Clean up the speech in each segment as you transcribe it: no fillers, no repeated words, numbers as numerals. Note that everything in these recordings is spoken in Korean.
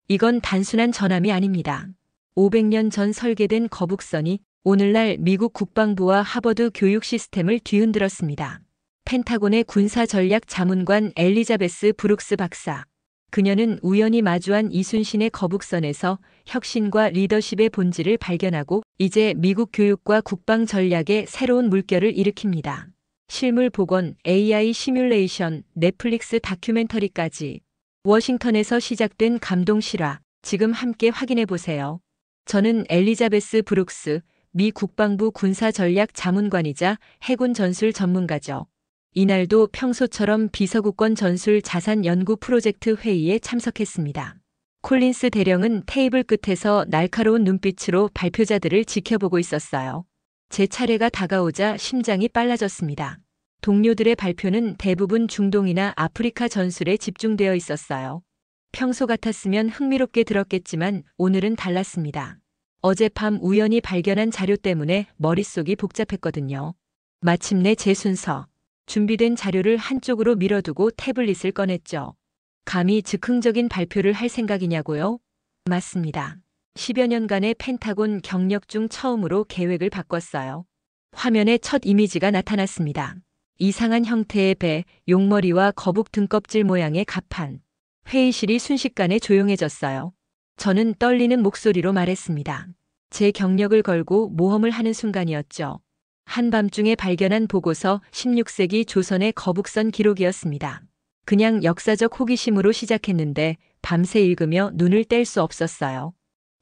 이건 단순한 전함이 아닙니다. 500년 전 설계된 거북선이 오늘날 미국 국방부와 하버드 교육 시스템을 뒤흔들었습니다. 펜타곤의 군사전략 자문관 엘리자베스 브룩스 박사. 그녀는 우연히 마주한 이순신의 거북선에서 혁신과 리더십의 본질을 발견하고 이제 미국 교육과 국방 전략에 새로운 물결을 일으킵니다. 실물 복원, AI 시뮬레이션, 넷플릭스 다큐멘터리까지. 워싱턴에서 시작된 감동 실화, 지금 함께 확인해 보세요. 저는 엘리자베스 브룩스, 미 국방부 군사전략 자문관이자 해군 전술 전문가죠. 이날도 평소처럼 비서국권 전술 자산 연구 프로젝트 회의에 참석했습니다. 콜린스 대령은 테이블 끝에서 날카로운 눈빛으로 발표자들을 지켜보고 있었어요. 제 차례가 다가오자 심장이 빨라졌습니다. 동료들의 발표는 대부분 중동이나 아프리카 전술에 집중되어 있었어요. 평소 같았으면 흥미롭게 들었겠지만 오늘은 달랐습니다. 어젯밤 우연히 발견한 자료 때문에 머릿속이 복잡했거든요. 마침내 제 순서. 준비된 자료를 한쪽으로 밀어두고 태블릿을 꺼냈죠. 감히 즉흥적인 발표를 할 생각이냐고요? 맞습니다. 10여 년간의 펜타곤 경력 중 처음으로 계획을 바꿨어요. 화면에 첫 이미지가 나타났습니다. 이상한 형태의 배, 용머리와 거북 등껍질 모양의 갑판. 회의실이 순식간에 조용해졌어요. 저는 떨리는 목소리로 말했습니다. 제 경력을 걸고 모험을 하는 순간이었죠. 한밤중에 발견한 보고서 16세기 조선의 거북선 기록이었습니다. 그냥 역사적 호기심으로 시작했는데 밤새 읽으며 눈을 뗄 수 없었어요.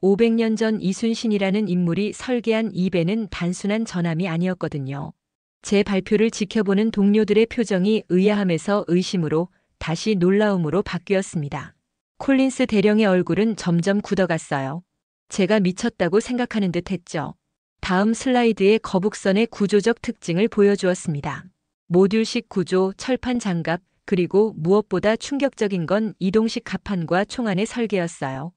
500년 전 이순신이라는 인물이 설계한 이 배는 단순한 전함이 아니었거든요. 제 발표를 지켜보는 동료들의 표정이 의아함에서 의심으로 다시 놀라움으로 바뀌었습니다. 콜린스 대령의 얼굴은 점점 굳어갔어요. 제가 미쳤다고 생각하는 듯 했죠. 다음 슬라이드에 거북선의 구조적 특징을 보여주었습니다. 모듈식 구조, 철판 장갑, 그리고 무엇보다 충격적인 건 이동식 갑판과 총안의 설계였어요.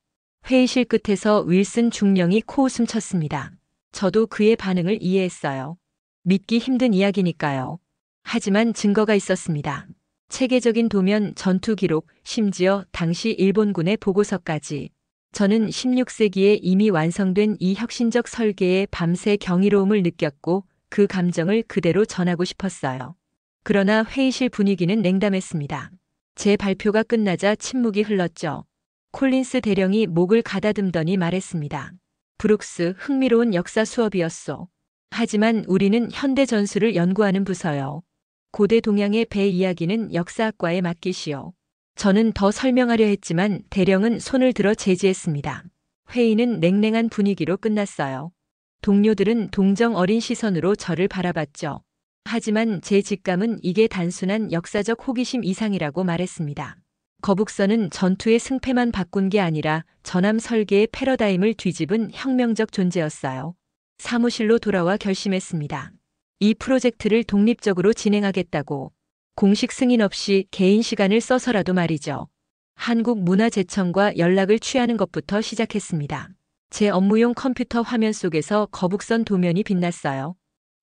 회의실 끝에서 윌슨 중령이 코웃음 쳤습니다. 저도 그의 반응을 이해했어요. 믿기 힘든 이야기니까요. 하지만 증거가 있었습니다. 체계적인 도면, 전투 기록, 심지어 당시 일본군의 보고서까지. 저는 16세기에 이미 완성된 이 혁신적 설계에 밤새 경이로움을 느꼈고 그 감정을 그대로 전하고 싶었어요. 그러나 회의실 분위기는 냉담했습니다. 제 발표가 끝나자 침묵이 흘렀죠. 콜린스 대령이 목을 가다듬더니 말했습니다. 브룩스, 흥미로운 역사 수업이었소. 하지만 우리는 현대 전술을 연구하는 부서요. 고대 동양의 배 이야기는 역사학과에 맡기시오. 저는 더 설명하려 했지만 대령은 손을 들어 제지했습니다. 회의는 냉랭한 분위기로 끝났어요. 동료들은 동정 어린 시선으로 저를 바라봤죠. 하지만 제 직감은 이게 단순한 역사적 호기심 이상이라고 말했습니다. 거북선은 전투의 승패만 바꾼 게 아니라 전함 설계의 패러다임을 뒤집은 혁명적 존재였어요. 사무실로 돌아와 결심했습니다. 이 프로젝트를 독립적으로 진행하겠다고. 공식 승인 없이 개인 시간을 써서라도 말이죠. 한국문화재청과 연락을 취하는 것부터 시작했습니다. 제 업무용 컴퓨터 화면 속에서 거북선 도면이 빛났어요.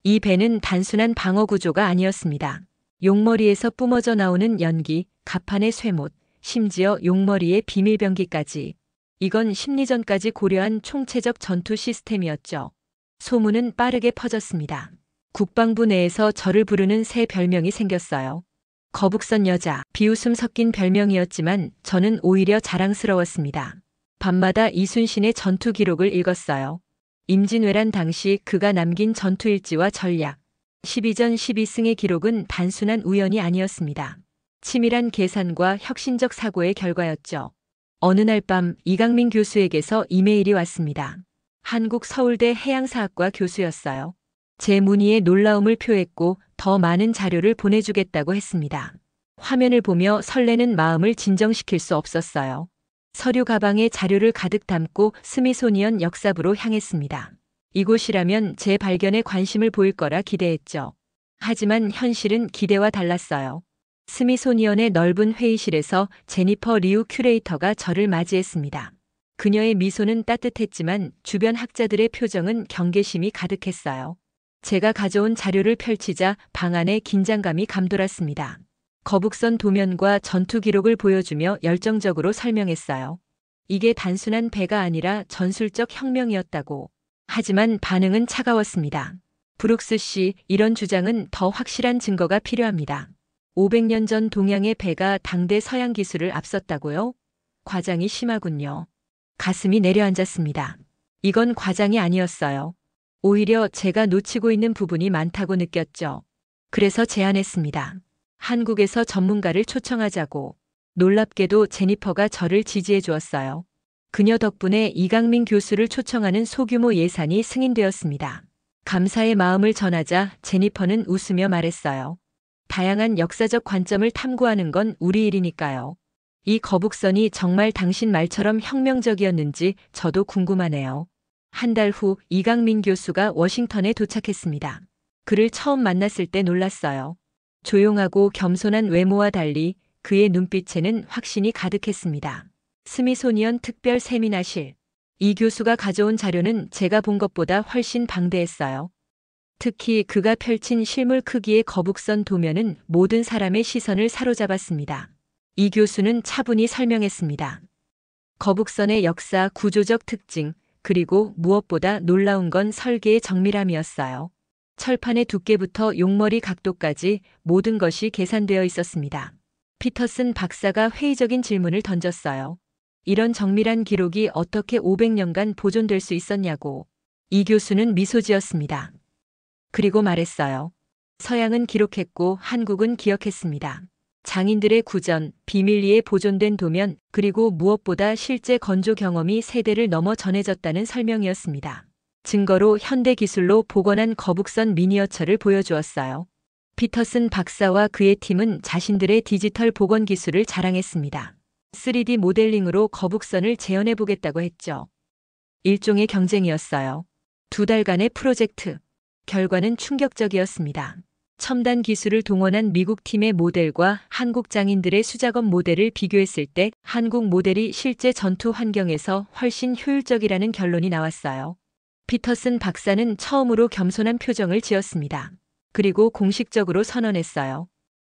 이 배는 단순한 방어 구조가 아니었습니다. 용머리에서 뿜어져 나오는 연기, 갑판의 쇠못, 심지어 용머리의 비밀병기까지. 이건 심리전까지 고려한 총체적 전투 시스템이었죠. 소문은 빠르게 퍼졌습니다. 국방부 내에서 저를 부르는 새 별명이 생겼어요. 거북선 여자, 비웃음 섞인 별명이었지만 저는 오히려 자랑스러웠습니다. 밤마다 이순신의 전투 기록을 읽었어요. 임진왜란 당시 그가 남긴 전투일지와 전략, 12전 12승의 기록은 단순한 우연이 아니었습니다. 치밀한 계산과 혁신적 사고의 결과였죠. 어느 날 밤 이강민 교수에게서 이메일이 왔습니다. 한국 서울대 해양사학과 교수였어요. 제 문의에 놀라움을 표했고 더 많은 자료를 보내주겠다고 했습니다. 화면을 보며 설레는 마음을 진정시킬 수 없었어요. 서류 가방에 자료를 가득 담고 스미소니언 역사부로 향했습니다. 이곳이라면 제 발견에 관심을 보일 거라 기대했죠. 하지만 현실은 기대와 달랐어요. 스미소니언의 넓은 회의실에서 제니퍼 리우 큐레이터가 저를 맞이했습니다. 그녀의 미소는 따뜻했지만 주변 학자들의 표정은 경계심이 가득했어요. 제가 가져온 자료를 펼치자 방 안에 긴장감이 감돌았습니다. 거북선 도면과 전투 기록을 보여주며 열정적으로 설명했어요. 이게 단순한 배가 아니라 전술적 혁명이었다고. 하지만 반응은 차가웠습니다. 브룩스 씨, 이런 주장은 더 확실한 증거가 필요합니다. 500년 전 동양의 배가 당대 서양 기술을 앞섰다고요? 과장이 심하군요. 가슴이 내려앉았습니다. 이건 과장이 아니었어요. 오히려 제가 놓치고 있는 부분이 많다고 느꼈죠. 그래서 제안했습니다. 한국에서 전문가를 초청하자고. 놀랍게도 제니퍼가 저를 지지해 주었어요. 그녀 덕분에 이강민 교수를 초청하는 소규모 예산이 승인되었습니다. 감사의 마음을 전하자 제니퍼는 웃으며 말했어요. 다양한 역사적 관점을 탐구하는 건 우리 일이니까요. 이 거북선이 정말 당신 말처럼 혁명적이었는지 저도 궁금하네요. 한 달 후 이강민 교수가 워싱턴에 도착했습니다. 그를 처음 만났을 때 놀랐어요. 조용하고 겸손한 외모와 달리 그의 눈빛에는 확신이 가득했습니다. 스미소니언 특별 세미나실. 이 교수가 가져온 자료는 제가 본 것보다 훨씬 방대했어요. 특히 그가 펼친 실물 크기의 거북선 도면은 모든 사람의 시선을 사로잡았습니다. 이 교수는 차분히 설명했습니다. 거북선의 역사, 구조적 특징, 그리고 무엇보다 놀라운 건 설계의 정밀함이었어요. 철판의 두께부터 용머리 각도까지 모든 것이 계산되어 있었습니다. 피터슨 박사가 회의적인 질문을 던졌어요. 이런 정밀한 기록이 어떻게 500년간 보존될 수 있었냐고. 이 교수는 미소 지었습니다. 그리고 말했어요. 서양은 기록했고 한국은 기억했습니다. 장인들의 구전, 비밀리에 보존된 도면, 그리고 무엇보다 실제 건조 경험이 세대를 넘어 전해졌다는 설명이었습니다. 증거로 현대 기술로 복원한 거북선 미니어처를 보여주었어요. 피터슨 박사와 그의 팀은 자신들의 디지털 복원 기술을 자랑했습니다. 3D 모델링으로 거북선을 재현해 보겠다고 했죠. 일종의 경쟁이었어요. 2달간의 프로젝트. 결과는 충격적이었습니다. 첨단 기술을 동원한 미국 팀의 모델과 한국 장인들의 수작업 모델을 비교했을 때 한국 모델이 실제 전투 환경에서 훨씬 효율적이라는 결론이 나왔어요. 피터슨 박사는 처음으로 겸손한 표정을 지었습니다. 그리고 공식적으로 선언했어요.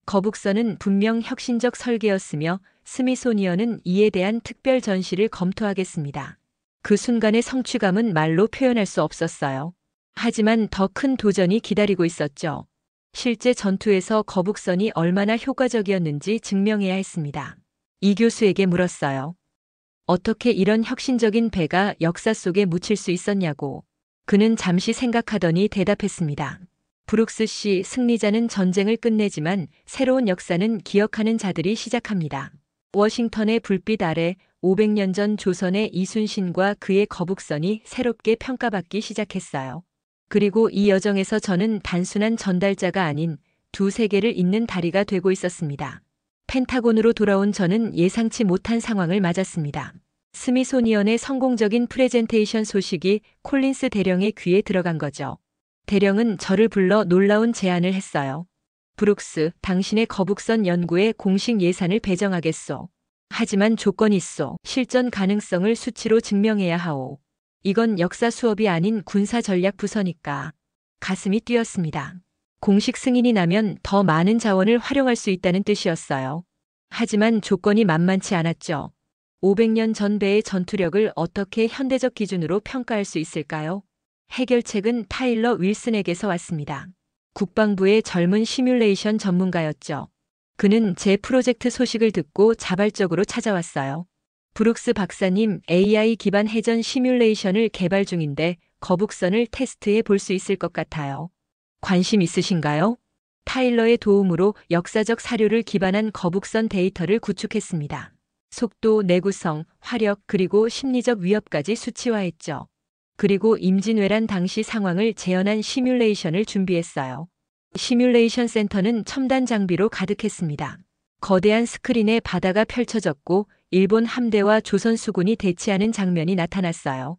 거북선은 분명 혁신적 설계였으며 스미소니언은 이에 대한 특별 전시를 검토하겠습니다. 그 순간의 성취감은 말로 표현할 수 없었어요. 하지만 더 큰 도전이 기다리고 있었죠. 실제 전투에서 거북선이 얼마나 효과적이었는지 증명해야 했습니다. 이 교수에게 물었어요. 어떻게 이런 혁신적인 배가 역사 속에 묻힐 수 있었냐고. 그는 잠시 생각하더니 대답했습니다. 브룩스 씨, 승리자는 전쟁을 끝내지만 새로운 역사는 기억하는 자들이 시작합니다. 워싱턴의 불빛 아래 500년 전 조선의 이순신과 그의 거북선이 새롭게 평가받기 시작했어요. 그리고 이 여정에서 저는 단순한 전달자가 아닌 두 세계를 잇는 다리가 되고 있었습니다. 펜타곤으로 돌아온 저는 예상치 못한 상황을 맞았습니다. 스미소니언의 성공적인 프레젠테이션 소식이 콜린스 대령의 귀에 들어간 거죠. 대령은 저를 불러 놀라운 제안을 했어요. 브룩스, 당신의 거북선 연구에 공식 예산을 배정하겠소. 하지만 조건이 있소. 실전 가능성을 수치로 증명해야 하오. 이건 역사 수업이 아닌 군사전략 부서니까. 가슴이 뛰었습니다. 공식 승인이 나면 더 많은 자원을 활용할 수 있다는 뜻이었어요. 하지만 조건이 만만치 않았죠. 500년 전 배의 전투력을 어떻게 현대적 기준으로 평가할 수 있을까요? 해결책은 타일러 윌슨에게서 왔습니다. 국방부의 젊은 시뮬레이션 전문가였죠. 그는 제 프로젝트 소식을 듣고 자발적으로 찾아왔어요. 브룩스 박사님, AI 기반 해전 시뮬레이션을 개발 중인데 거북선을 테스트해 볼 수 있을 것 같아요. 관심 있으신가요? 타일러의 도움으로 역사적 사료를 기반한 거북선 데이터를 구축했습니다. 속도, 내구성, 화력, 그리고 심리적 위협까지 수치화했죠. 그리고 임진왜란 당시 상황을 재현한 시뮬레이션을 준비했어요. 시뮬레이션 센터는 첨단 장비로 가득했습니다. 거대한 스크린에 바다가 펼쳐졌고 일본 함대와 조선 수군이 대치하는 장면이 나타났어요.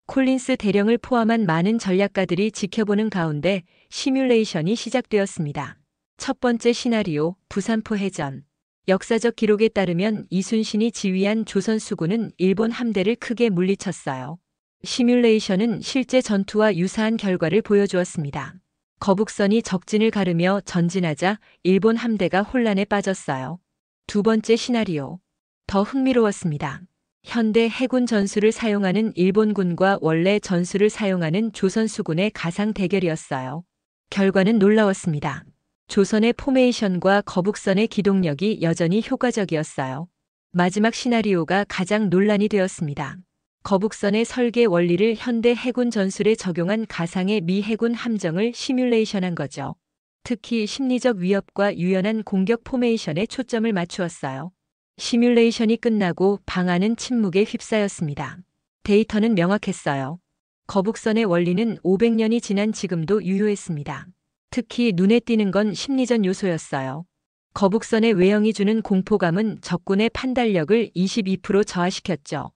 콜린스 대령을 포함한 많은 전략가들이 지켜보는 가운데 시뮬레이션이 시작되었습니다. 첫 번째 시나리오, 부산포 해전. 역사적 기록에 따르면 이순신이 지휘한 조선 수군은 일본 함대를 크게 물리쳤어요. 시뮬레이션은 실제 전투와 유사한 결과를 보여주었습니다. 거북선이 적진을 가르며 전진하자 일본 함대가 혼란에 빠졌어요. 두 번째 시나리오. 더 흥미로웠습니다. 현대 해군 전술을 사용하는 일본군과 원래 전술을 사용하는 조선수군의 가상 대결이었어요. 결과는 놀라웠습니다. 조선의 포메이션과 거북선의 기동력이 여전히 효과적이었어요. 마지막 시나리오가 가장 논란이 되었습니다. 거북선의 설계 원리를 현대 해군 전술에 적용한 가상의 미 해군 함정을 시뮬레이션한 거죠. 특히 심리적 위협과 유연한 공격 포메이션에 초점을 맞추었어요. 시뮬레이션이 끝나고 방안은 침묵에 휩싸였습니다. 데이터는 명확했어요. 거북선의 원리는 500년이 지난 지금도 유효했습니다. 특히 눈에 띄는 건 심리전 요소였어요. 거북선의 외형이 주는 공포감은 적군의 판단력을 22% 저하시켰죠.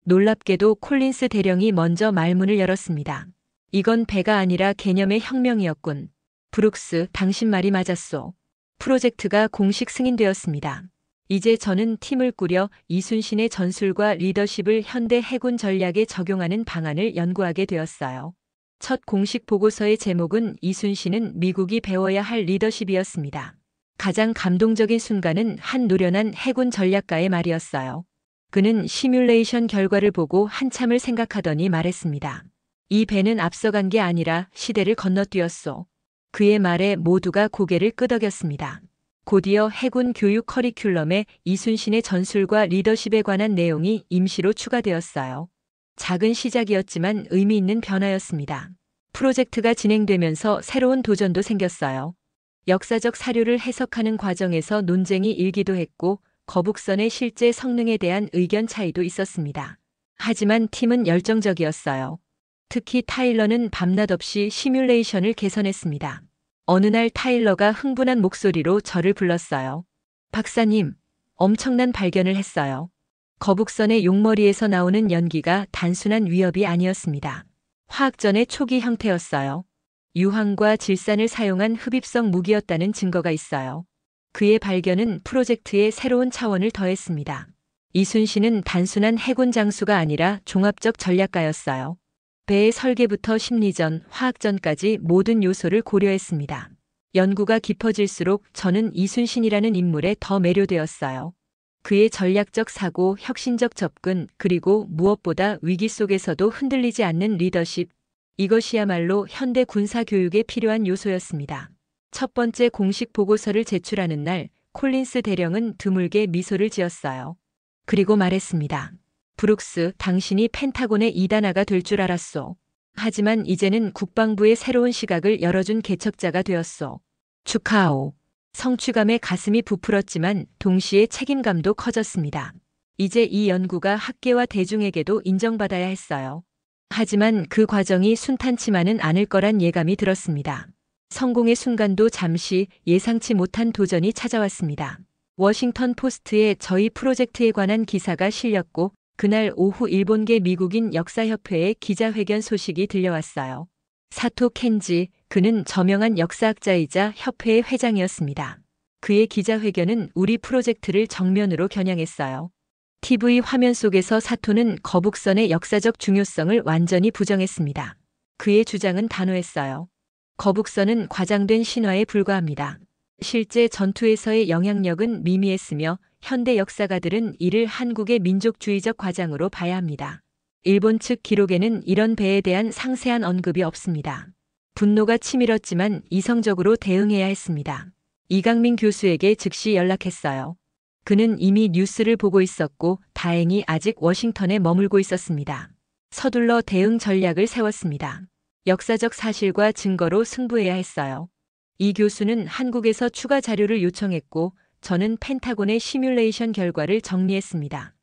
놀랍게도 콜린스 대령이 먼저 말문을 열었습니다. 이건 배가 아니라 개념의 혁명이었군. 브룩스, 당신 말이 맞았소. 프로젝트가 공식 승인되었습니다. 이제 저는 팀을 꾸려 이순신의 전술과 리더십을 현대 해군 전략에 적용하는 방안을 연구하게 되었어요. 첫 공식 보고서의 제목은 이순신은 미국이 배워야 할 리더십이었습니다. 가장 감동적인 순간은 한 노련한 해군 전략가의 말이었어요. 그는 시뮬레이션 결과를 보고 한참을 생각하더니 말했습니다. 이 배는 앞서간 게 아니라 시대를 건너뛰었소. 그의 말에 모두가 고개를 끄덕였습니다. 곧이어 해군 교육 커리큘럼에 이순신의 전술과 리더십에 관한 내용이 임시로 추가되었어요. 작은 시작이었지만 의미 있는 변화였습니다. 프로젝트가 진행되면서 새로운 도전도 생겼어요. 역사적 사료를 해석하는 과정에서 논쟁이 일기도 했고 거북선의 실제 성능에 대한 의견 차이도 있었습니다. 하지만 팀은 열정적이었어요. 특히 타일러는 밤낮 없이 시뮬레이션을 개선했습니다. 어느 날 타일러가 흥분한 목소리로 저를 불렀어요. 박사님, 엄청난 발견을 했어요. 거북선의 용머리에서 나오는 연기가 단순한 위협이 아니었습니다. 화학전의 초기 형태였어요. 유황과 질산을 사용한 흡입성 무기였다는 증거가 있어요. 그의 발견은 프로젝트의 새로운 차원을 더했습니다. 이순신은 단순한 해군 장수가 아니라 종합적 전략가였어요. 배의 설계부터 심리전, 화학전까지 모든 요소를 고려했습니다. 연구가 깊어질수록 저는 이순신이라는 인물에 더 매료되었어요. 그의 전략적 사고, 혁신적 접근, 그리고 무엇보다 위기 속에서도 흔들리지 않는 리더십. 이것이야말로 현대 군사 교육에 필요한 요소였습니다. 첫 번째 공식 보고서를 제출하는 날, 콜린스 대령은 드물게 미소를 지었어요. 그리고 말했습니다. 브룩스, 당신이 펜타곤의 2단아가 될 줄 알았소. 하지만 이제는 국방부의 새로운 시각을 열어준 개척자가 되었소. 축하하오. 성취감에 가슴이 부풀었지만 동시에 책임감도 커졌습니다. 이제 이 연구가 학계와 대중에게도 인정받아야 했어요. 하지만 그 과정이 순탄치만은 않을 거란 예감이 들었습니다. 성공의 순간도 잠시 예상치 못한 도전이 찾아왔습니다. 워싱턴 포스트에 저희 프로젝트에 관한 기사가 실렸고 그날 오후 일본계 미국인 역사협회의 기자회견 소식이 들려왔어요. 사토 켄지, 그는 저명한 역사학자이자 협회의 회장이었습니다. 그의 기자회견은 우리 프로젝트를 정면으로 겨냥했어요. TV 화면 속에서 사토는 거북선의 역사적 중요성을 완전히 부정했습니다. 그의 주장은 단호했어요. 거북선은 과장된 신화에 불과합니다. 실제 전투에서의 영향력은 미미했으며 현대 역사가들은 이를 한국의 민족주의적 과장으로 봐야 합니다. 일본 측 기록에는 이런 배에 대한 상세한 언급이 없습니다. 분노가 치밀었지만 이성적으로 대응해야 했습니다. 이강민 교수에게 즉시 연락했어요. 그는 이미 뉴스를 보고 있었고 다행히 아직 워싱턴에 머물고 있었습니다. 서둘러 대응 전략을 세웠습니다. 역사적 사실과 증거로 승부해야 했어요. 이 교수는 한국에서 추가 자료를 요청했고 저는 펜타곤의 시뮬레이션 결과를 정리했습니다.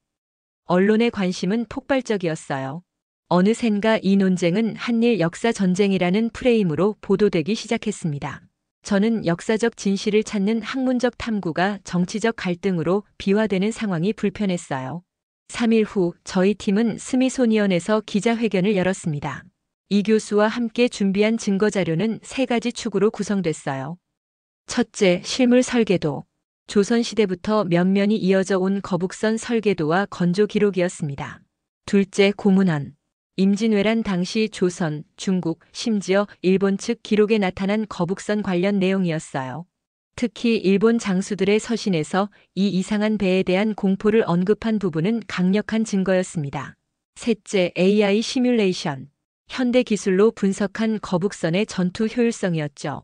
언론의 관심은 폭발적이었어요. 어느샌가 이 논쟁은 한일 역사 전쟁이라는 프레임으로 보도되기 시작했습니다. 저는 역사적 진실을 찾는 학문적 탐구가 정치적 갈등으로 비화되는 상황이 불편했어요. 3일 후 저희 팀은 스미소니언에서 기자회견을 열었습니다. 이 교수와 함께 준비한 증거 자료는 3가지 축으로 구성됐어요. 첫째, 실물 설계도. 조선시대부터 면면이 이어져 온 거북선 설계도와 건조 기록이었습니다. 둘째, 고문헌. 임진왜란 당시 조선, 중국, 심지어 일본 측 기록에 나타난 거북선 관련 내용이었어요. 특히 일본 장수들의 서신에서 이 이상한 배에 대한 공포를 언급한 부분은 강력한 증거였습니다. 셋째, AI 시뮬레이션. 현대 기술로 분석한 거북선의 전투 효율성이었죠.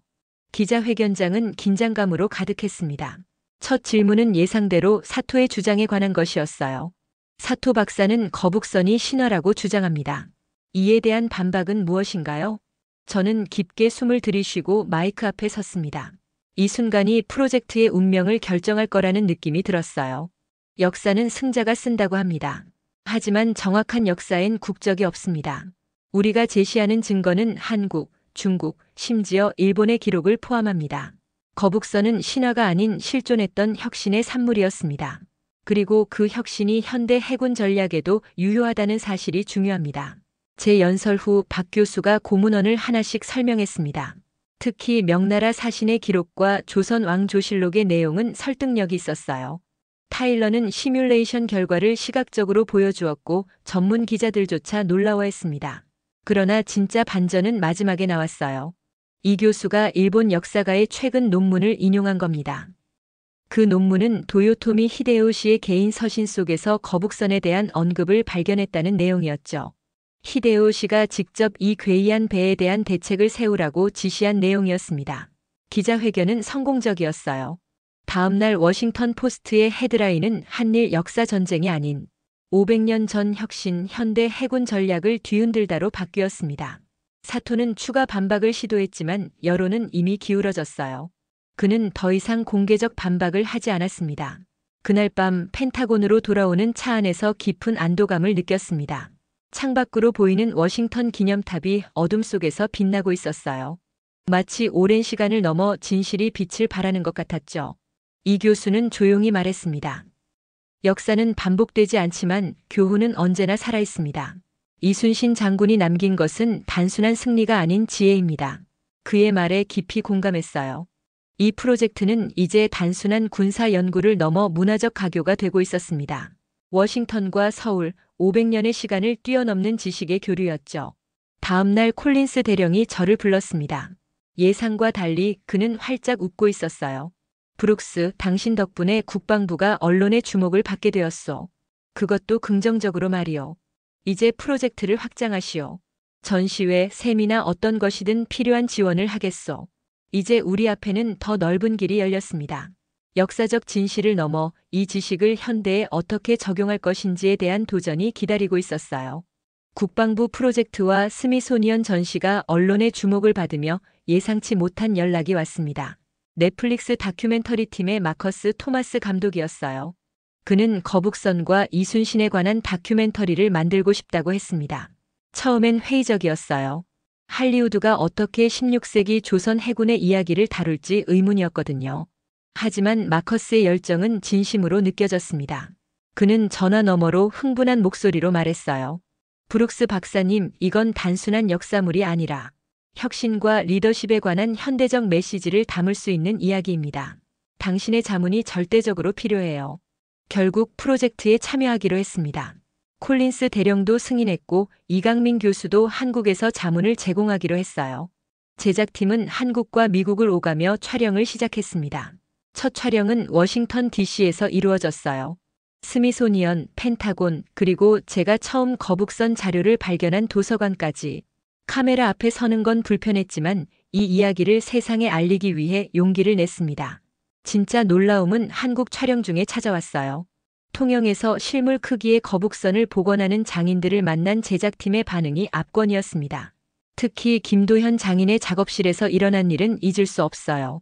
기자회견장은 긴장감으로 가득했습니다. 첫 질문은 예상대로 사토의 주장에 관한 것이었어요. 사토 박사는 거북선이 신화라고 주장합니다. 이에 대한 반박은 무엇인가요? 저는 깊게 숨을 들이쉬고 마이크 앞에 섰습니다. 이 순간이 프로젝트의 운명을 결정할 거라는 느낌이 들었어요. 역사는 승자가 쓴다고 합니다. 하지만 정확한 역사엔 국적이 없습니다. 우리가 제시하는 증거는 한국, 중국, 심지어 일본의 기록을 포함합니다. 거북선은 신화가 아닌 실존했던 혁신의 산물이었습니다. 그리고 그 혁신이 현대 해군 전략에도 유효하다는 사실이 중요합니다. 제 연설 후 박 교수가 고문원을 하나씩 설명했습니다. 특히 명나라 사신의 기록과 조선 왕조실록의 내용은 설득력이 있었어요. 타일러는 시뮬레이션 결과를 시각적으로 보여주었고 전문 기자들조차 놀라워했습니다. 그러나 진짜 반전은 마지막에 나왔어요. 이 교수가 일본 역사가의 최근 논문을 인용한 겁니다. 그 논문은 도요토미 히데요시의 개인 서신 속에서 거북선에 대한 언급을 발견했다는 내용이었죠. 히데요시가 직접 이 괴이한 배에 대한 대책을 세우라고 지시한 내용이었습니다. 기자회견은 성공적이었어요. 다음 날 워싱턴 포스트의 헤드라인은 한일 역사 전쟁이 아닌 500년 전 혁신 현대 해군 전략을 뒤흔들다로 바뀌었습니다. 사토는 추가 반박을 시도했지만 여론은 이미 기울어졌어요. 그는 더 이상 공개적 반박을 하지 않았습니다. 그날 밤 펜타곤으로 돌아오는 차 안에서 깊은 안도감을 느꼈습니다. 창밖으로 보이는 워싱턴 기념탑이 어둠 속에서 빛나고 있었어요. 마치 오랜 시간을 넘어 진실이 빛을 발하는 것 같았죠. 이 교수는 조용히 말했습니다. 역사는 반복되지 않지만 교훈은 언제나 살아있습니다. 이순신 장군이 남긴 것은 단순한 승리가 아닌 지혜입니다. 그의 말에 깊이 공감했어요. 이 프로젝트는 이제 단순한 군사 연구를 넘어 문화적 가교가 되고 있었습니다. 워싱턴과 서울, 500년의 시간을 뛰어넘는 지식의 교류였죠. 다음 날 콜린스 대령이 저를 불렀습니다. 예상과 달리 그는 활짝 웃고 있었어요. 브룩스, 당신 덕분에 국방부가 언론의 주목을 받게 되었소. 그것도 긍정적으로 말이요. 이제 프로젝트를 확장하시오. 전시회, 세미나 어떤 것이든 필요한 지원을 하겠소. 이제 우리 앞에는 더 넓은 길이 열렸습니다. 역사적 진실을 넘어 이 지식을 현대에 어떻게 적용할 것인지에 대한 도전이 기다리고 있었어요. 국방부 프로젝트와 스미소니언 전시가 언론의 주목을 받으며 예상치 못한 연락이 왔습니다. 넷플릭스 다큐멘터리 팀의 마커스 토마스 감독이었어요. 그는 거북선과 이순신에 관한 다큐멘터리를 만들고 싶다고 했습니다. 처음엔 회의적이었어요. 할리우드가 어떻게 16세기 조선 해군의 이야기를 다룰지 의문이었거든요. 하지만 마커스의 열정은 진심으로 느껴졌습니다. 그는 전화 너머로 흥분한 목소리로 말했어요. 브룩스 박사님, 이건 단순한 역사물이 아니라 혁신과 리더십에 관한 현대적 메시지를 담을 수 있는 이야기입니다. 당신의 자문이 절대적으로 필요해요. 결국 프로젝트에 참여하기로 했습니다. 콜린스 대령도 승인했고 이강민 교수도 한국에서 자문을 제공하기로 했어요. 제작팀은 한국과 미국을 오가며 촬영을 시작했습니다. 첫 촬영은 워싱턴 DC에서 이루어졌어요. 스미소니언, 펜타곤, 그리고 제가 처음 거북선 자료를 발견한 도서관까지. 카메라 앞에 서는 건 불편했지만 이 이야기를 세상에 알리기 위해 용기를 냈습니다. 진짜 놀라움은 한국 촬영 중에 찾아왔어요. 통영에서 실물 크기의 거북선을 복원하는 장인들을 만난 제작팀의 반응이 압권이었습니다. 특히 김도현 장인의 작업실에서 일어난 일은 잊을 수 없어요.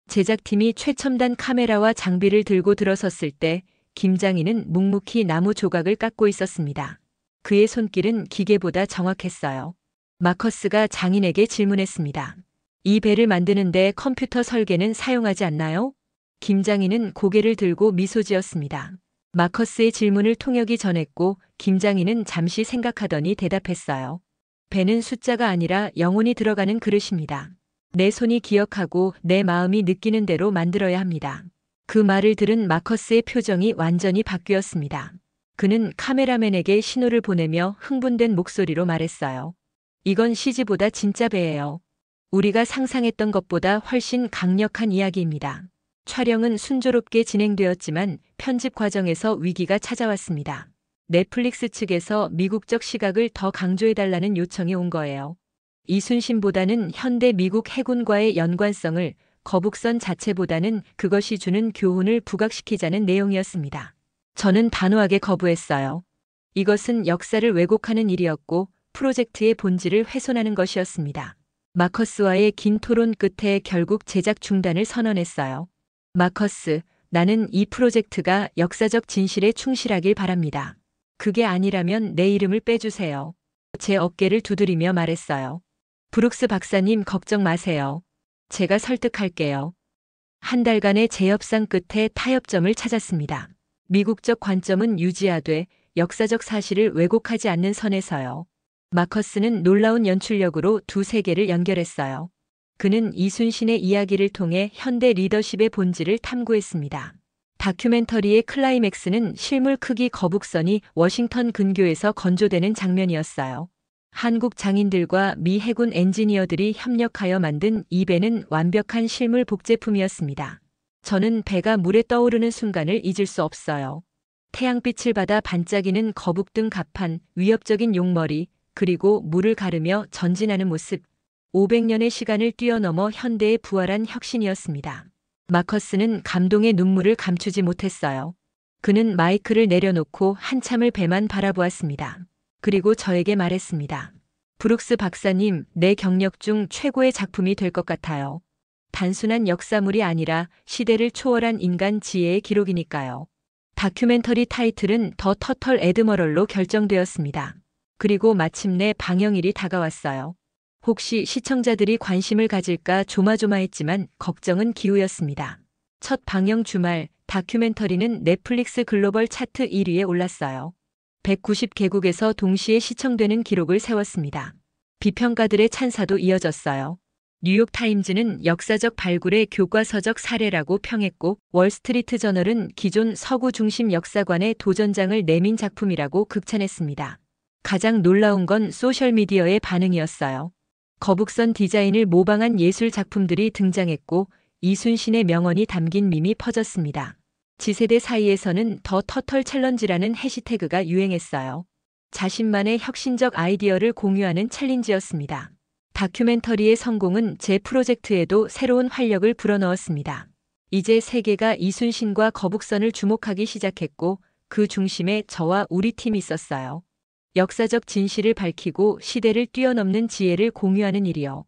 제작팀이 최첨단 카메라와 장비를 들고 들어섰을 때 김 장인은 묵묵히 나무 조각을 깎고 있었습니다. 그의 손길은 기계보다 정확했어요. 마커스가 장인에게 질문했습니다. 이 배를 만드는데 컴퓨터 설계는 사용하지 않나요? 김 장인은 고개를 들고 미소 지었습니다. 마커스의 질문을 통역이 전했고 김 장인은 잠시 생각하더니 대답했어요. 배는 숫자가 아니라 영혼이 들어가는 그릇입니다. 내 손이 기억하고 내 마음이 느끼는 대로 만들어야 합니다. 그 말을 들은 마커스의 표정이 완전히 바뀌었습니다. 그는 카메라맨에게 신호를 보내며 흥분된 목소리로 말했어요. 이건 CG보다 진짜 배예요. 우리가 상상했던 것보다 훨씬 강력한 이야기입니다. 촬영은 순조롭게 진행되었지만 편집 과정에서 위기가 찾아왔습니다. 넷플릭스 측에서 미국적 시각을 더 강조해달라는 요청이 온 거예요. 이순신보다는 현대 미국 해군과의 연관성을, 거북선 자체보다는 그것이 주는 교훈을 부각시키자는 내용이었습니다. 저는 단호하게 거부했어요. 이것은 역사를 왜곡하는 일이었고 프로젝트의 본질을 훼손하는 것이었습니다. 마커스와의 긴 토론 끝에 결국 제작 중단을 선언했어요. 마커스, 나는 이 프로젝트가 역사적 진실에 충실하길 바랍니다. 그게 아니라면 내 이름을 빼주세요. 제 어깨를 두드리며 말했어요. 브룩스 박사님 걱정 마세요. 제가 설득할게요. 한 달간의 재협상 끝에 타협점을 찾았습니다. 미국적 관점은 유지하되 역사적 사실을 왜곡하지 않는 선에서요. 마커스는 놀라운 연출력으로 두 세계를 연결했어요. 그는 이순신의 이야기를 통해 현대 리더십의 본질을 탐구했습니다. 다큐멘터리의 클라이맥스는 실물 크기 거북선이 워싱턴 근교에서 건조되는 장면이었어요. 한국 장인들과 미 해군 엔지니어들이 협력하여 만든 이 배는 완벽한 실물 복제품이었습니다. 저는 배가 물에 떠오르는 순간을 잊을 수 없어요. 태양빛을 받아 반짝이는 거북등 갑판, 위협적인 용머리, 그리고 물을 가르며 전진하는 모습. 500년의 시간을 뛰어넘어 현대에 부활한 혁신이었습니다. 마커스는 감동의 눈물을 감추지 못했어요. 그는 마이크를 내려놓고 한참을 배만 바라보았습니다. 그리고 저에게 말했습니다. 브룩스 박사님, 내 경력 중 최고의 작품이 될 것 같아요. 단순한 역사물이 아니라 시대를 초월한 인간 지혜의 기록이니까요. 다큐멘터리 타이틀은 더 터털 애드머럴로 결정되었습니다. 그리고 마침내 방영일이 다가왔어요. 혹시 시청자들이 관심을 가질까 조마조마했지만 걱정은 기우였습니다. 첫 방영 주말 다큐멘터리는 넷플릭스 글로벌 차트 1위에 올랐어요. 190개국에서 동시에 시청되는 기록을 세웠습니다. 비평가들의 찬사도 이어졌어요. 뉴욕타임즈는 역사적 발굴의 교과서적 사례라고 평했고 월스트리트 저널은 기존 서구 중심 역사관의 도전장을 내민 작품이라고 극찬했습니다. 가장 놀라운 건 소셜미디어의 반응이었어요. 거북선 디자인을 모방한 예술 작품들이 등장했고 이순신의 명언이 담긴 밈이 퍼졌습니다. 지세대 사이에서는 더 터털 챌린지라는 해시태그가 유행했어요. 자신만의 혁신적 아이디어를 공유하는 챌린지였습니다. 다큐멘터리의 성공은 제 프로젝트에도 새로운 활력을 불어넣었습니다. 이제 세계가 이순신과 거북선을 주목하기 시작했고 그 중심에 저와 우리 팀이 있었어요. 역사적 진실을 밝히고 시대를 뛰어넘는 지혜를 공유하는 일이요.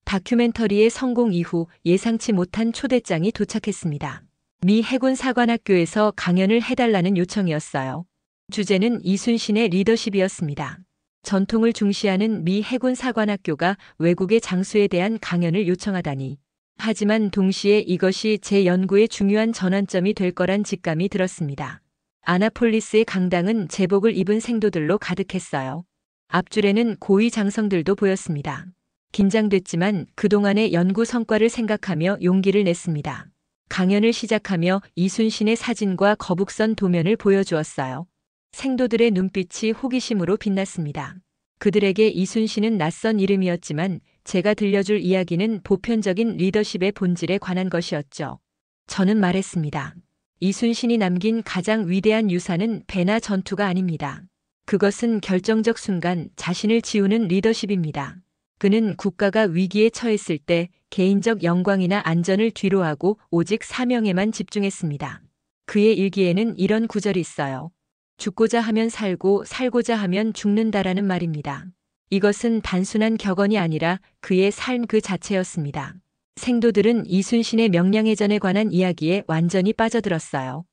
다큐멘터리의 성공 이후 예상치 못한 초대장이 도착했습니다. 미 해군 사관학교에서 강연을 해달라는 요청이었어요. 주제는 이순신의 리더십이었습니다. 전통을 중시하는 미 해군 사관학교가 외국의 장수에 대한 강연을 요청하다니. 하지만 동시에 이것이 제 연구의 중요한 전환점이 될 거란 직감이 들었습니다. 아나폴리스의 강당은 제복을 입은 생도들로 가득했어요. 앞줄에는 고위 장성들도 보였습니다. 긴장됐지만 그동안의 연구 성과를 생각하며 용기를 냈습니다. 강연을 시작하며 이순신의 사진과 거북선 도면을 보여주었어요. 생도들의 눈빛이 호기심으로 빛났습니다. 그들에게 이순신은 낯선 이름이었지만 제가 들려줄 이야기는 보편적인 리더십의 본질에 관한 것이었죠. 저는 말했습니다. 이순신이 남긴 가장 위대한 유산은 배나 전투가 아닙니다. 그것은 결정적 순간 자신을 지우는 리더십입니다. 그는 국가가 위기에 처했을 때 개인적 영광이나 안전을 뒤로하고 오직 사명에만 집중했습니다. 그의 일기에는 이런 구절이 있어요. 죽고자 하면 살고 살고자 하면 죽는다라는 말입니다. 이것은 단순한 격언이 아니라 그의 삶 그 자체였습니다. 생도들은 이순신의 명량해전에 관한 이야기에 완전히 빠져들었어요.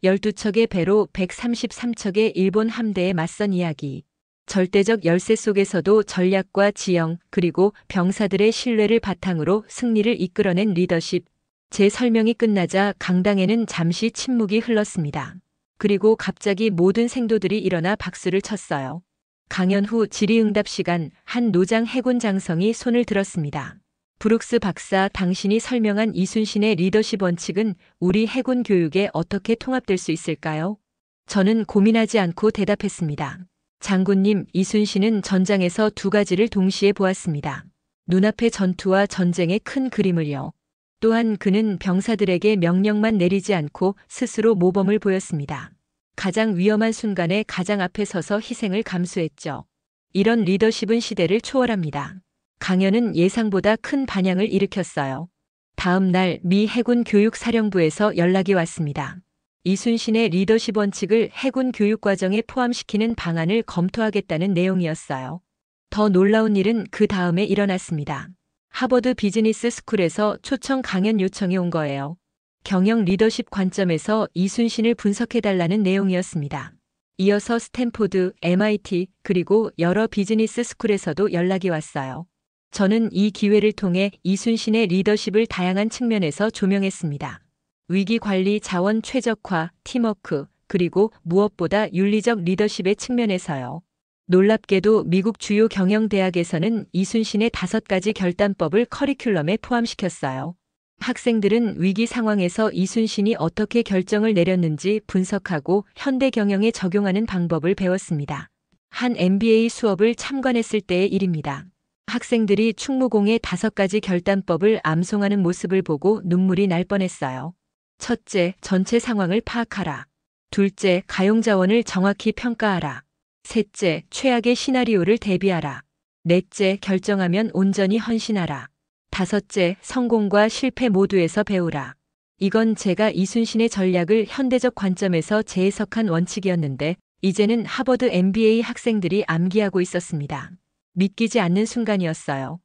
12척의 배로 133척의 일본 함대에 맞선 이야기. 절대적 열세 속에서도 전략과 지형 그리고 병사들의 신뢰를 바탕으로 승리를 이끌어낸 리더십. 제 설명이 끝나자 강당에는 잠시 침묵이 흘렀습니다. 그리고 갑자기 모든 생도들이 일어나 박수를 쳤어요. 강연 후 질의응답 시간 한 노장 해군 장성이 손을 들었습니다. 브룩스 박사, 당신이 설명한 이순신의 리더십 원칙은 우리 해군 교육에 어떻게 통합될 수 있을까요? 저는 고민하지 않고 대답했습니다. 장군님, 이순신은 전장에서 두 가지를 동시에 보았습니다. 눈앞의 전투와 전쟁의 큰 그림을요. 또한 그는 병사들에게 명령만 내리지 않고 스스로 모범을 보였습니다. 가장 위험한 순간에 가장 앞에 서서 희생을 감수했죠. 이런 리더십은 시대를 초월합니다. 강연은 예상보다 큰 반향을 일으켰어요. 다음 날 미 해군 교육사령부에서 연락이 왔습니다. 이순신의 리더십 원칙을 해군 교육 과정에 포함시키는 방안을 검토하겠다는 내용이었어요. 더 놀라운 일은 그 다음에 일어났습니다. 하버드 비즈니스 스쿨에서 초청 강연 요청이 온 거예요. 경영 리더십 관점에서 이순신을 분석해달라는 내용이었습니다. 이어서 스탠포드, MIT, 그리고 여러 비즈니스 스쿨에서도 연락이 왔어요. 저는 이 기회를 통해 이순신의 리더십을 다양한 측면에서 조명했습니다. 위기 관리, 자원 최적화, 팀워크, 그리고 무엇보다 윤리적 리더십의 측면에서요. 놀랍게도 미국 주요 경영대학에서는 이순신의 5가지 결단법을 커리큘럼에 포함시켰어요. 학생들은 위기 상황에서 이순신이 어떻게 결정을 내렸는지 분석하고 현대 경영에 적용하는 방법을 배웠습니다. 한 MBA 수업을 참관했을 때의 일입니다. 학생들이 충무공의 5가지 결단법을 암송하는 모습을 보고 눈물이 날 뻔했어요. 첫째, 전체 상황을 파악하라. 둘째, 가용자원을 정확히 평가하라. 셋째, 최악의 시나리오를 대비하라. 넷째, 결정하면 온전히 헌신하라. 다섯째, 성공과 실패 모두에서 배우라. 이건 제가 이순신의 전략을 현대적 관점에서 재해석한 원칙이었는데 이제는 하버드 MBA 학생들이 암기하고 있었습니다. 믿기지 않는 순간이었어요.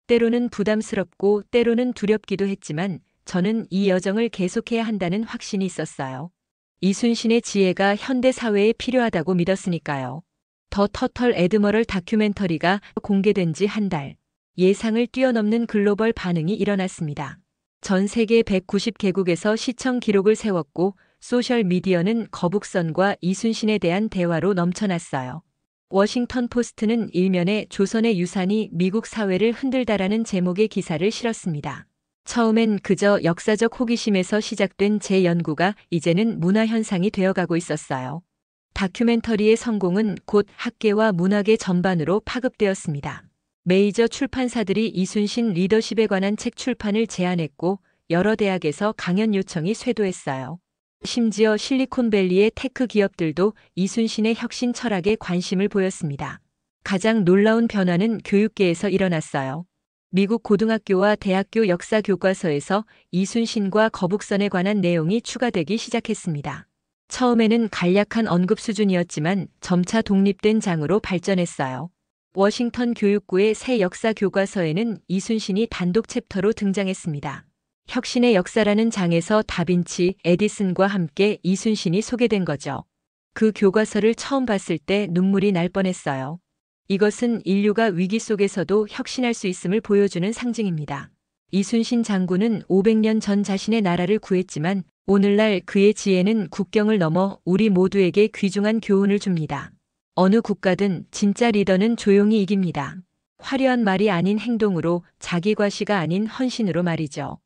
때로는 부담스럽고 때로는 두렵기도 했지만 저는 이 여정을 계속해야 한다는 확신이 있었어요. 이순신의 지혜가 현대 사회에 필요하다고 믿었으니까요. 더 터털 애드머럴 다큐멘터리가 공개된 지 한 달. 예상을 뛰어넘는 글로벌 반응이 일어났습니다. 전 세계 190개국에서 시청 기록을 세웠고 소셜미디어는 거북선과 이순신에 대한 대화로 넘쳐났어요. 워싱턴 포스트는 일면에 조선의 유산이 미국 사회를 흔들다라는 제목의 기사를 실었습니다. 처음엔 그저 역사적 호기심에서 시작된 제 연구가 이제는 문화현상이 되어가고 있었어요. 다큐멘터리의 성공은 곧 학계와 문학의 전반으로 파급되었습니다. 메이저 출판사들이 이순신 리더십에 관한 책 출판을 제안했고 여러 대학에서 강연 요청이 쇄도했어요. 심지어 실리콘밸리의 테크 기업들도 이순신의 혁신 철학에 관심을 보였습니다. 가장 놀라운 변화는 교육계에서 일어났어요. 미국 고등학교와 대학교 역사 교과서에서 이순신과 거북선에 관한 내용이 추가되기 시작했습니다. 처음에는 간략한 언급 수준이었지만 점차 독립된 장으로 발전했어요. 워싱턴 교육부의 새 역사 교과서에는 이순신이 단독 챕터로 등장했습니다. 혁신의 역사라는 장에서 다빈치, 에디슨과 함께 이순신이 소개된 거죠. 그 교과서를 처음 봤을 때 눈물이 날 뻔했어요. 이것은 인류가 위기 속에서도 혁신할 수 있음을 보여주는 상징입니다. 이순신 장군은 500년 전 자신의 나라를 구했지만 오늘날 그의 지혜는 국경을 넘어 우리 모두에게 귀중한 교훈을 줍니다. 어느 국가든 진짜 리더는 조용히 이깁니다. 화려한 말이 아닌 행동으로, 자기 과시가 아닌 헌신으로 말이죠.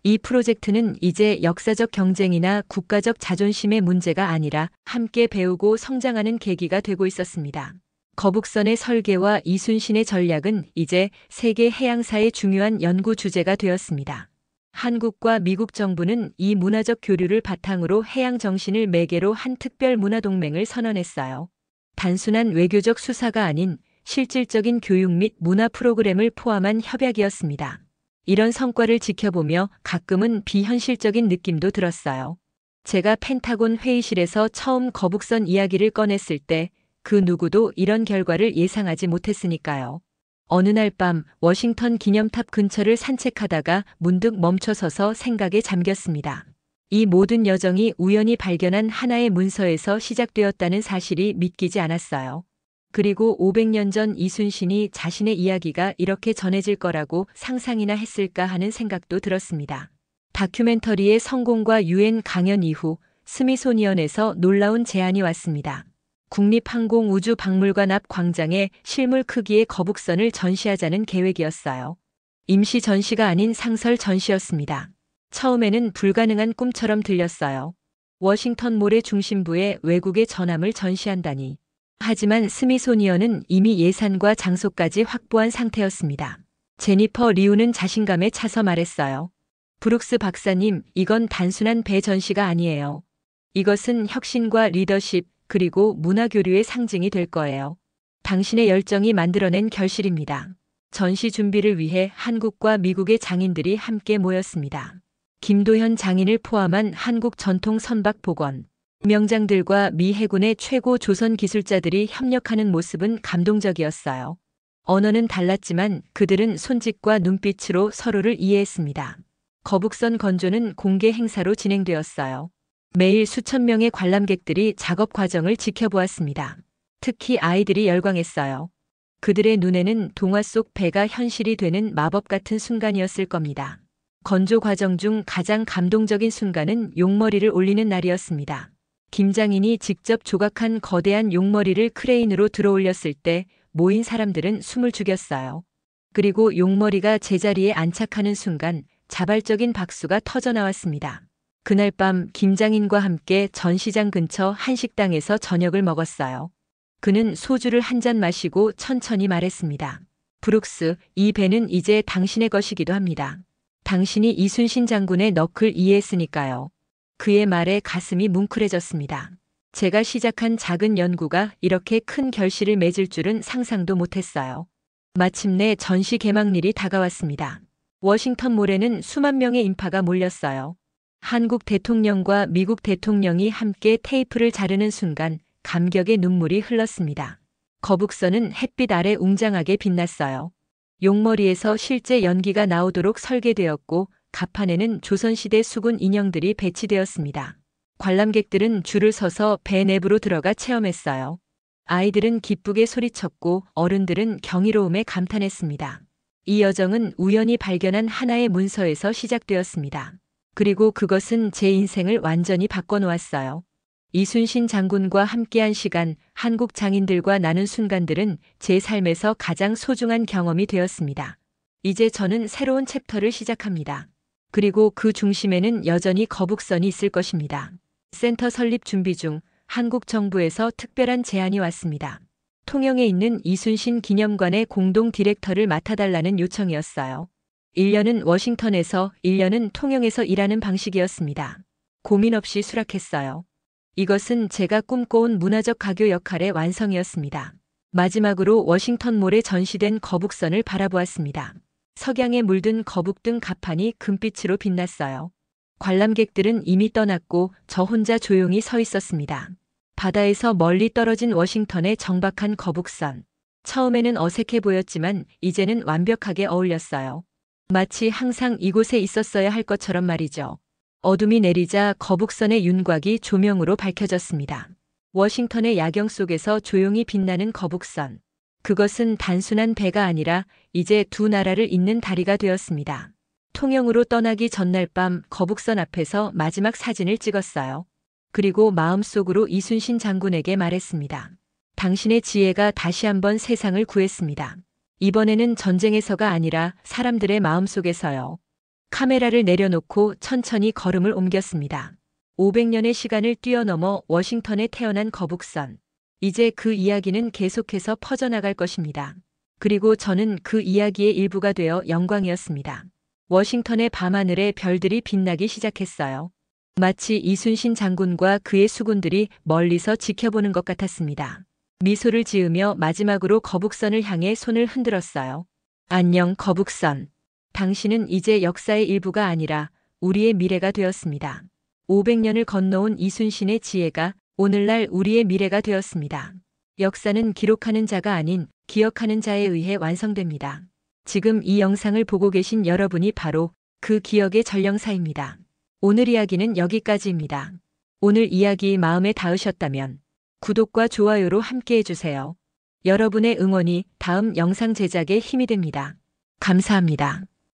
이 프로젝트는 이제 역사적 경쟁이나 국가적 자존심의 문제가 아니라 함께 배우고 성장하는 계기가 되고 있었습니다. 거북선의 설계와 이순신의 전략은 이제 세계 해양사의 중요한 연구 주제가 되었습니다. 한국과 미국 정부는 이 문화적 교류를 바탕으로 해양 정신을 매개로 한 특별 문화동맹을 선언했어요. 단순한 외교적 수사가 아닌 실질적인 교육 및 문화 프로그램을 포함한 협약이었습니다. 이런 성과를 지켜보며 가끔은 비현실적인 느낌도 들었어요. 제가 펜타곤 회의실에서 처음 거북선 이야기를 꺼냈을 때 그 누구도 이런 결과를 예상하지 못했으니까요. 어느 날 밤 워싱턴 기념탑 근처를 산책하다가 문득 멈춰서서 생각에 잠겼습니다. 이 모든 여정이 우연히 발견한 하나의 문서에서 시작되었다는 사실이 믿기지 않았어요. 그리고 500년 전 이순신이 자신의 이야기가 이렇게 전해질 거라고 상상이나 했을까 하는 생각도 들었습니다. 다큐멘터리의 성공과 유엔 강연 이후 스미소니언에서 놀라운 제안이 왔습니다. 국립항공우주박물관 앞 광장에 실물 크기의 거북선을 전시하자는 계획이었어요. 임시 전시가 아닌 상설 전시였습니다. 처음에는 불가능한 꿈처럼 들렸어요. 워싱턴 몰의 중심부에 외국의 전함을 전시한다니. 하지만 스미소니언은 이미 예산과 장소까지 확보한 상태였습니다. 제니퍼 리우는 자신감에 차서 말했어요. 브룩스 박사님, 이건 단순한 배 전시가 아니에요. 이것은 혁신과 리더십, 그리고 문화 교류의 상징이 될 거예요. 당신의 열정이 만들어낸 결실입니다. 전시 준비를 위해 한국과 미국의 장인들이 함께 모였습니다. 김도현 장인을 포함한 한국 전통 선박 복원 명장들과 미 해군의 최고 조선 기술자들이 협력하는 모습은 감동적이었어요. 언어는 달랐지만 그들은 손짓과 눈빛으로 서로를 이해했습니다. 거북선 건조는 공개 행사로 진행되었어요. 매일 수천 명의 관람객들이 작업 과정을 지켜보았습니다. 특히 아이들이 열광했어요. 그들의 눈에는 동화 속 배가 현실이 되는 마법 같은 순간이었을 겁니다. 건조 과정 중 가장 감동적인 순간은 용머리를 올리는 날이었습니다. 김장인이 직접 조각한 거대한 용머리를 크레인으로 들어올렸을 때 모인 사람들은 숨을 죽였어요. 그리고 용머리가 제자리에 안착하는 순간 자발적인 박수가 터져나왔습니다. 그날 밤 김장인과 함께 전시장 근처 한식당에서 저녁을 먹었어요. 그는 소주를 한 잔 마시고 천천히 말했습니다. 브룩스, 이 배는 이제 당신의 것이기도 합니다. 당신이 이순신 장군의 너클 이해했으니까요. 그의 말에 가슴이 뭉클해졌습니다. 제가 시작한 작은 연구가 이렇게 큰 결실을 맺을 줄은 상상도 못했어요. 마침내 전시 개막일이 다가왔습니다. 워싱턴몰에는 수만 명의 인파가 몰렸어요. 한국 대통령과 미국 대통령이 함께 테이프를 자르는 순간 감격의 눈물이 흘렀습니다. 거북선은 햇빛 아래 웅장하게 빛났어요. 용머리에서 실제 연기가 나오도록 설계되었고 갑판에는 조선시대 수군 인형들이 배치되었습니다. 관람객들은 줄을 서서 배 내부로 들어가 체험했어요. 아이들은 기쁘게 소리쳤고 어른들은 경이로움에 감탄했습니다. 이 여정은 우연히 발견한 하나의 문서에서 시작되었습니다. 그리고 그것은 제 인생을 완전히 바꿔놓았어요. 이순신 장군과 함께한 시간, 한국 장인들과 나눈 순간들은 제 삶에서 가장 소중한 경험이 되었습니다. 이제 저는 새로운 챕터를 시작합니다. 그리고 그 중심에는 여전히 거북선이 있을 것입니다. 센터 설립 준비 중 한국 정부에서 특별한 제안이 왔습니다. 통영에 있는 이순신 기념관의 공동 디렉터를 맡아달라는 요청이었어요. 1년은 워싱턴에서 1년은 통영에서 일하는 방식이었습니다. 고민 없이 수락했어요. 이것은 제가 꿈꿔온 문화적 가교 역할의 완성이었습니다. 마지막으로 워싱턴몰에 전시된 거북선을 바라보았습니다. 석양에 물든 거북 등 갑판이 금빛으로 빛났어요. 관람객들은 이미 떠났고 저 혼자 조용히 서 있었습니다. 바다에서 멀리 떨어진 워싱턴의 정박한 거북선. 처음에는 어색해 보였지만 이제는 완벽하게 어울렸어요. 마치 항상 이곳에 있었어야 할 것처럼 말이죠. 어둠이 내리자 거북선의 윤곽이 조명으로 밝혀졌습니다. 워싱턴의 야경 속에서 조용히 빛나는 거북선. 그것은 단순한 배가 아니라 이제 두 나라를 잇는 다리가 되었습니다. 통영으로 떠나기 전날 밤 거북선 앞에서 마지막 사진을 찍었어요. 그리고 마음속으로 이순신 장군에게 말했습니다. 당신의 지혜가 다시 한번 세상을 구했습니다. 이번에는 전쟁에서가 아니라 사람들의 마음속에서요. 카메라를 내려놓고 천천히 걸음을 옮겼습니다. 500년의 시간을 뛰어넘어 워싱턴에 태어난 거북선. 이제 그 이야기는 계속해서 퍼져나갈 것입니다. 그리고 저는 그 이야기의 일부가 되어 영광이었습니다. 워싱턴의 밤하늘에 별들이 빛나기 시작했어요. 마치 이순신 장군과 그의 수군들이 멀리서 지켜보는 것 같았습니다. 미소를 지으며 마지막으로 거북선을 향해 손을 흔들었어요. 안녕, 거북선. 당신은 이제 역사의 일부가 아니라 우리의 미래가 되었습니다. 500년을 건너온 이순신의 지혜가 오늘날 우리의 미래가 되었습니다. 역사는 기록하는 자가 아닌 기억하는 자에 의해 완성됩니다. 지금 이 영상을 보고 계신 여러분이 바로 그 기억의 전령사입니다. 오늘 이야기는 여기까지입니다. 오늘 이야기 마음에 닿으셨다면 구독과 좋아요로 함께 해주세요. 여러분의 응원이 다음 영상 제작에 힘이 됩니다. 감사합니다.